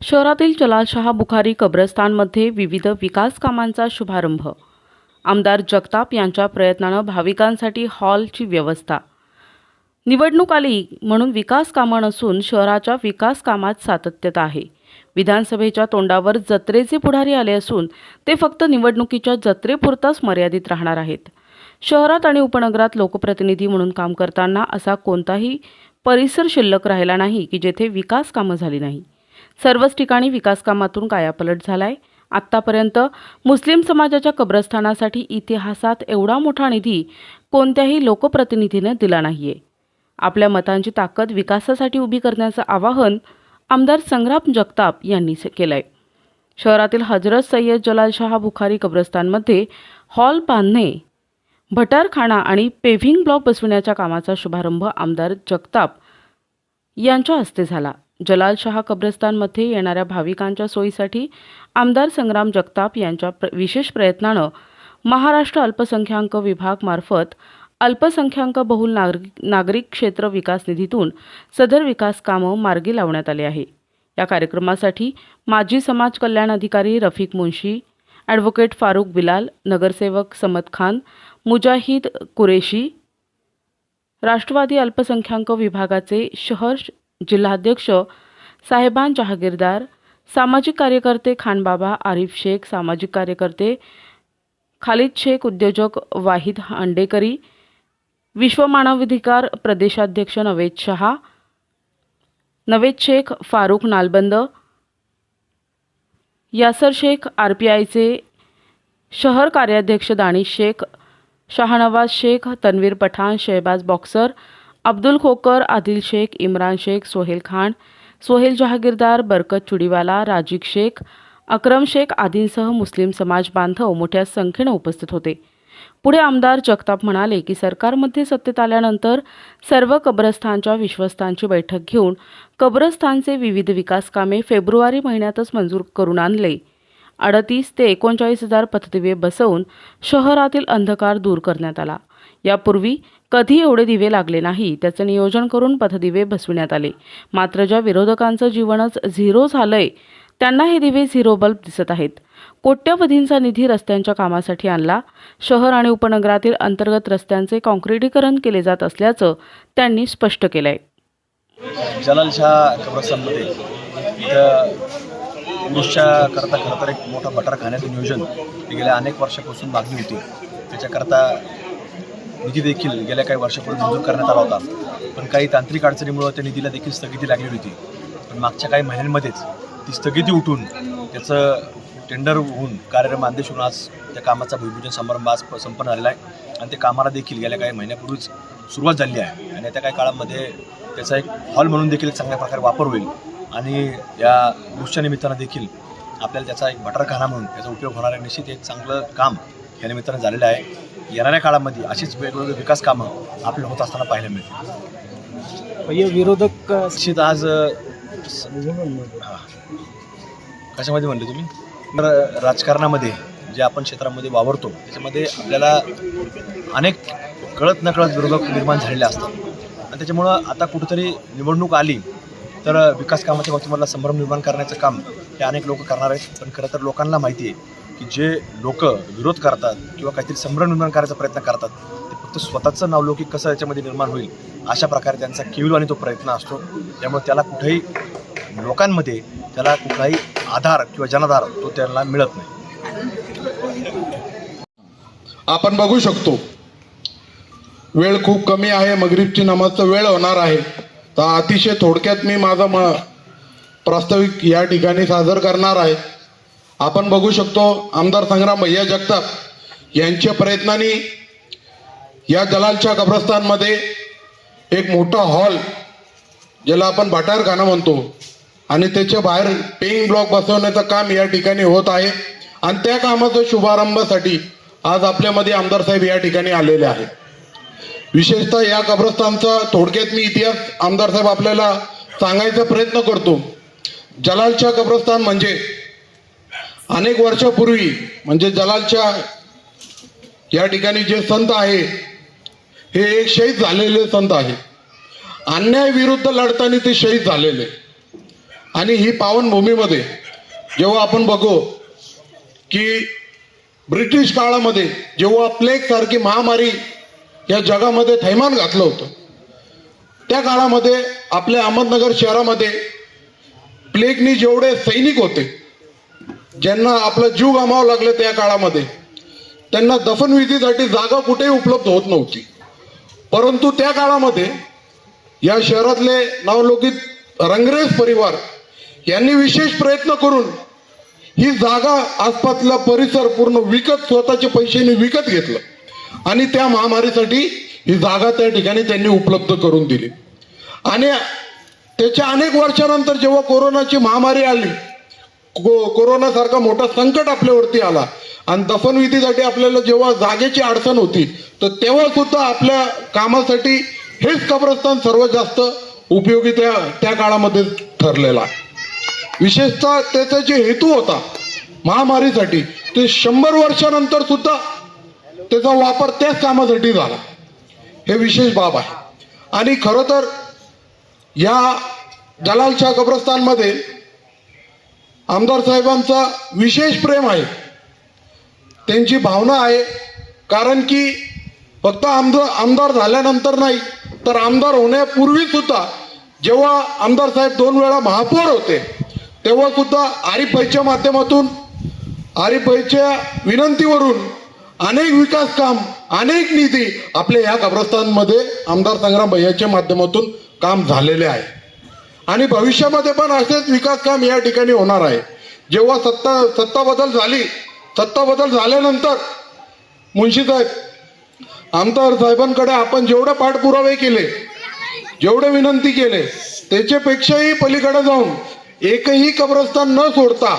शहरातील जलालशाह बुखारी कब्रस्तानमध्ये विविध विकास कामांचा शुभारंभ. आमदार जगताप यांच्या प्रयत्नानं भाविकांसाठी हॉलची व्यवस्था. निवडणूक आली म्हणून विकास कामं नसून शहराच्या विकास कामात सातत्यता आहे. विधानसभेच्या तोंडावर जत्रेचे पुढारी आले असून ते फक्त निवडणुकीच्या जत्रेपुरताच मर्यादित राहणार आहेत. शहरात आणि उपनगरात लोकप्रतिनिधी म्हणून काम करताना असा कोणताही परिसर शिल्लक राहिला नाही की जेथे विकास कामं झाली नाही. सर्वच ठिकाणी विकास कामातून कायापालट झालाय. आत्तापर्यंत मुस्लिम समाजाच्या कब्रस्थानासाठी इतिहासात एवढा मोठा निधी कोणत्याही लोकप्रतिनिधीने दिला नाहीये. आपल्या मतांची ताकद विकासासाठी उभी करण्याचं आवाहन आमदार संग्राम जगताप यांनी केलंय. शहरातील हजरत सय्यद जलालशाह बुखारी कब्रस्तानमध्ये हॉल बांधणे, भटारखाना आणि पेव्हिंग ब्लॉक बसविण्याच्या कामाचा शुभारंभ आमदार जगताप यांच्या हस्ते झाला. जलालशाह कब्रस्तानमध्ये येणाऱ्या भाविकांच्या सोयीसाठी आमदार संग्राम जगताप यांच्या विशेष प्रयत्नानं महाराष्ट्र अल्पसंख्याक विभागामार्फत अल्पसंख्याक बहुल नागरिक क्षेत्र विकास निधीतून सदर विकास कामं मार्गी लावण्यात आले आहे. या कार्यक्रमासाठी माजी समाज कल्याण अधिकारी रफिक मुंशी, ॲडव्होकेट फारुक बिलाल, नगरसेवक समद खान, मुजाहिद कुरेशी, राष्ट्रवादी अल्पसंख्याक विभागाचे शहर जिल्हाध्यक्ष साहेबान जहागीरदार, सामाजिक कार्यकर्ते खानबाबा आरिफ शेख, सामाजिक कार्यकर्ते खालिद शेख, उद्योजक वाहिद अंडेकरी, विश्व मानवाधिकार प्रदेशाध्यक्ष नवेद शेख, फारुक नालबंद, यासर शेख, RPIचे शहर कार्याध्यक्ष दानिश शेख, शाहनवाज शेख, तन्वीर पठाण, शहबाज बॉक्सर, अब्दुल खोकर, आदिल शेख, इम्रान शेख, सोहेल खान, सोहेल जहागीरदार, बरकत चुडीवाला, राजिक शेख, अक्रम शेख आदींसह मुस्लिम समाज बांधव मोठ्या संख्येने उपस्थित होते. पुढे आमदार जगताप म्हणाले की सरकारमध्ये सत्तेत आल्यानंतर सर्व कब्रस्तानच्या विश्वस्तांची बैठक घेऊन कब्रस्तानचे विविध विकास कामे फेब्रुवारी महिन्यातच मंजूर करून आणले. 38 ते 39,000 पथदिवे बसवून शहरातील अंधकार दूर करण्यात आला. यापूर्वी कधी एवढे दिवे लागले नाही. त्याचे नियोजन करून पथदिवे बसविण्यात आले. मात्र ज्या विरोधकांचं जीवनच झिरो झालंय त्यांना हे दिवे झिरो बल्ब दिसत आहेत. कोट्यवधींचा निधी रस्त्यांच्या कामासाठी आणला. शहर आणि उपनगरातील अंतर्गत रस्त्यांचे काँक्रिटीकरण केले जात असल्याचं त्यांनी स्पष्ट केलंय. जलालशाह कब्रस्तानमध्ये उरुसच्या करता खरं तर एक मोठा भटारखान्याचं नियोजन गेल्या अनेक वर्षापासून मागणी होती. त्याच्याकरता निधी देखील गेल्या काही वर्षापूर्वी मंजूर करण्यात आला होता, पण काही तांत्रिक अडचणीमुळे त्या निधीला देखील स्थगिती लागली होती. पण मागच्या काही महिन्यांमध्येच ती स्थगिती उठून त्याचं टेंडर होऊन कार्यक्रम आदेश होऊन आज त्या कामाचा भूमिपूजन समारंभ आज संपन्न झालेला आहे आणि त्या कामाला देखील गेल्या काही महिन्यापूर्वीच सुरुवात झाली आहे. आणि त्या काही काळामध्ये त्याचा एक हॉल म्हणून देखील चांगल्या प्रकारे वापर होईल आणि या उरुसच्या निमित्तानं देखील आपल्याला त्याचा एक भटारखाना म्हणून त्याचा उपयोग होणार आहे. निश्चित एक चांगलं काम या निमित्तानं झालेलं आहे. येणाऱ्या काळामध्ये अशीच वेगवेगळे विकास कामं आपल्याला होत असताना पाहायला मिळतील. विरोधक निश्चित आज कशामध्ये म्हणले तुम्ही, तर राजकारणामध्ये जे आपण क्षेत्रामध्ये वावरतो त्याच्यामध्ये आपल्याला अनेक कळत नकळत विरोधक निर्माण झालेले असतात आणि त्याच्यामुळं आता कुठेतरी निवडणूक आली तर विकास कामाच्या बाबतीत संभ्रम निर्माण करण्याचं काम हे अनेक लोक करणार आहेत. पण खरं तर लोकांना माहिती आहे की जे लोक विरोध करतात किंवा काहीतरी संभ्रम निर्माण करायचा प्रयत्न करतात ते फक्त स्वतःचं नावलौकिक कसं याच्यामध्ये निर्माण होईल अशा प्रकारे त्यांचा केवळ आणि तो प्रयत्न असतो. त्यामुळे त्याला कुठेही लोकांमध्ये त्याला कुठलाही आधार किंवा जनाधार तो त्यांना मिळत नाही. आपण बघू शकतो वेळ खूप कमी आहे. मगरिबची नमाजचा वेळ होणार आहे. तर अतिशय थोडक्यात मी माझा प्रास्ताविक या ठिकाणी सादर करणार आहे. आपण बघू शकतो आमदार संग्राम भैया जगताप यांच्या प्रयत्नांनी या जलालशाह कब्रस्तानमध्ये एक मोठा हॉल ज्याला आपण भटारखाना म्हणतो आणि त्याच्या बाहेर पेइंग ब्लॉक बसवण्याचं काम या ठिकाणी होत आहे. आणि त्या कामाच्या शुभारंभासाठी आज आपल्यामध्ये आमदार साहेब या ठिकाणी आलेले आहेत. विशेषतः या कब्रस्तानचा थोडक्यात मी इतिहास आमदार साहेब आपल्याला सांगायचा प्रयत्न करतो. जलालशाह कब्रस्तान म्हणजे अनेक वर्षापूर्वी म्हणजे जलालशाह या ठिकाणी जे संत आहे हे एक शहीद झालेले संत आहे. अन्याय विरुद्ध लढताना ते शहीद झालेले आणि ही पावनभूमीमध्ये जेव्हा आपण बघू की ब्रिटिश काळामध्ये जेव्हा प्लेग सारखी महामारी या जगामध्ये थैमान घातलं होतं, त्या काळामध्ये आपल्या अहमदनगर शहरामध्ये प्लेगनी जेवढे सैनिक होते ज्यांना आपला जीव गमावं लागलं त्या काळामध्ये, त्यांना दफनविधीसाठी जागा कुठेही उपलब्ध होत नव्हती. परंतु त्या काळामध्ये या शहरातले नावलौकिक रंगरेज परिवार यांनी विशेष प्रयत्न करून ही जागा, आसपासला परिसर पूर्ण विकत, स्वतःच्या पैशाने विकत घेतलं आणि त्या महामारीसाठी ही जागा त्या ठिकाणी त्यांनी उपलब्ध करून दिली. आणि त्याच्या अनेक वर्षानंतर जेव्हा कोरोनाची महामारी आली, कोरोनासारखा मोठा संकट आपल्यावरती आला आणि दफनविधीसाठी आपल्याला जेव्हा जागेची अडचण होती, तर तेव्हा सुद्धा आपल्या कामासाठी हेच कब्रस्तान सर्वात जास्त उपयोगी त्या काळामध्ये ठरलेला आहे. विशेषतः त्याचा जे हेतू होता महामारीसाठी, ते 100 वर्षानंतर सुद्धा त्याचा वापर त्याच कामासाठी झाला. हे विशेष बाब आहे. आणि खरं तर या जलालशाह कब्रस्तानमध्ये आमदार साहेबांचा विशेष प्रेम आहे, त्यांची भावना आहे. कारण की फक्त आमदार झाल्यानंतर नाही, तर आमदार होण्यापूर्वी सुद्धा जेव्हा आमदार साहेब 2 वेळा महापौर होते, तेव्हा सुद्धा आरिफ भाईच्या माध्यमातून, आरिफ भाईच्या विनंतीवरून अनेक विकास काम, अनेक निधी आपल्या ह्या कब्रस्तानमध्ये आमदार संग्राम भैयाच्या माध्यमातून काम झालेले आहे. आणि भविष्यामध्ये पण असेच विकास काम या ठिकाणी होणार आहे. जेव्हा सत्ता बदल झाल्यानंतर मुन्शी साहेब, आमदार साहेबांकडे आपण जेवढे पाठपुरावे केले, जेवढे विनंती केले, त्याच्यापेक्षाही पलीकडे जाऊन एकही कब्रस्तान न सोडता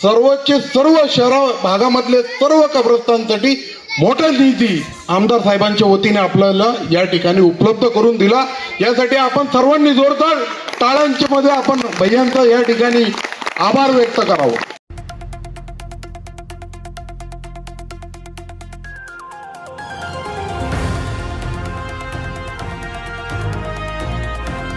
सर्वचे सर्व शहरा भागामधले सर्व कब्रस्तानसाठी मोठा निधी आमदार साहेबांच्या वतीने आपल्याला या ठिकाणी उपलब्ध करून दिला. यासाठी आपण सर्वांनी जोरदार टाळ्यांच्या मध्ये आपण भैयांचा या ठिकाणी आभार व्यक्त करावं.